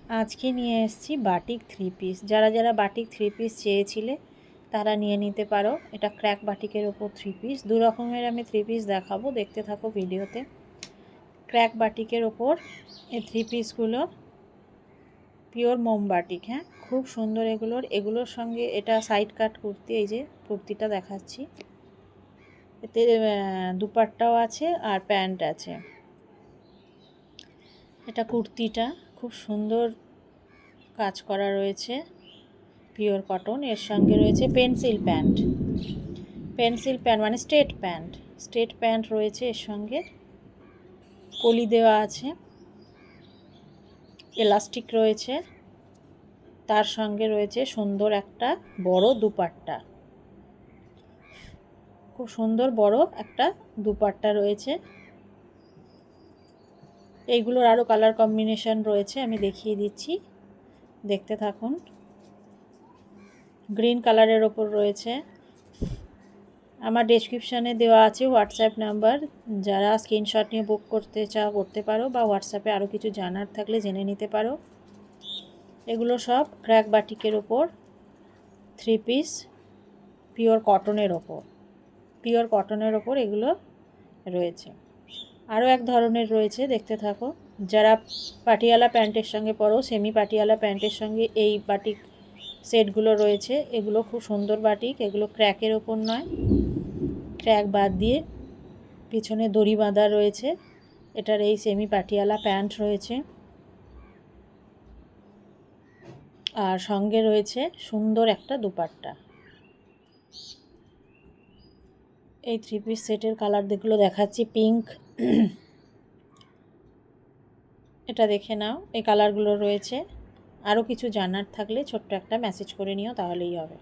আজকে নিয়ে এসেছি বাটিক থ্রি পিস। যারা যারা বাটিক থ্রি পিস চেয়েছিলে তারা নিয়ে নিতে পারো। এটা ক্র্যাক বাটিকের ওপর থ্রি পিস। দু রকমের আমি থ্রি পিস দেখাবো, দেখতে থাকো ভিডিওতে। ক্র্যাক বাটিকের ওপর এই থ্রি পিসগুলো পিওর মোম বাটিক। হ্যাঁ, খুব সুন্দর এগুলোর সঙ্গে এটা সাইড কাট কুর্তি। এই যে কুর্তিটা দেখাচ্ছি, এতে দুপাট্টাও আছে আর প্যান্ট আছে। এটা কুর্তিটা খুব সুন্দর কাজ করা রয়েছে, পিওর কটন। এর সঙ্গে রয়েছে পেন্সিল প্যান্ট মানে স্ট্রেট প্যান্ট রয়েছে। এর সঙ্গে কলি দেওয়া আছে, এলাস্টিক রয়েছে। তার সঙ্গে রয়েছে সুন্দর একটা বড় দুপাট্টা, খুব সুন্দর বড় একটা দুপাট্টা রয়েছে। এইগুলোর আরও কালার কম্বিনেশন রয়েছে, আমি দেখিয়ে দিচ্ছি, দেখতে থাকুন। গ্রিন কালারের ওপর রয়েছে। আমার ডেসক্রিপশানে দেওয়া আছে হোয়াটসঅ্যাপ নাম্বার, যারা স্ক্রিনশট নিয়ে বুক করতে চাও করতে পারো, বা হোয়াটসঅ্যাপে আরও কিছু জানার থাকলে জেনে নিতে পারো। এগুলো সব ক্র্যাক বাটিকের ওপর থ্রি পিস, পিওর কটনের ওপর এগুলো রয়েছে। আরও এক ধরনের রয়েছে, দেখতে থাকো। যারা পাটিয়ালা প্যান্টের সঙ্গে পরো, সেমি পাটিয়ালা প্যান্টের সঙ্গে এই বাটিক সেটগুলো রয়েছে। এগুলো খুব সুন্দর বাটিক। এগুলো ক্র্যাকের ওপর নয়, ক্র্যাক বাদ দিয়ে পিছনে দড়ি বাঁধা রয়েছে। এটার এই সেমি পাটিয়ালা প্যান্ট রয়েছে, আর সঙ্গে রয়েছে সুন্দর একটা দুপাট্টা। এই থ্রি পিস সেটের কালার যেগুলো দেখাচ্ছি, পিঙ্ক, এটা দেখে নাও, এই কালারগুলো রয়েছে। আরও কিছু জানার থাকলে ছোট্ট একটা মেসেজ করে নিও, তাহলেই হবে।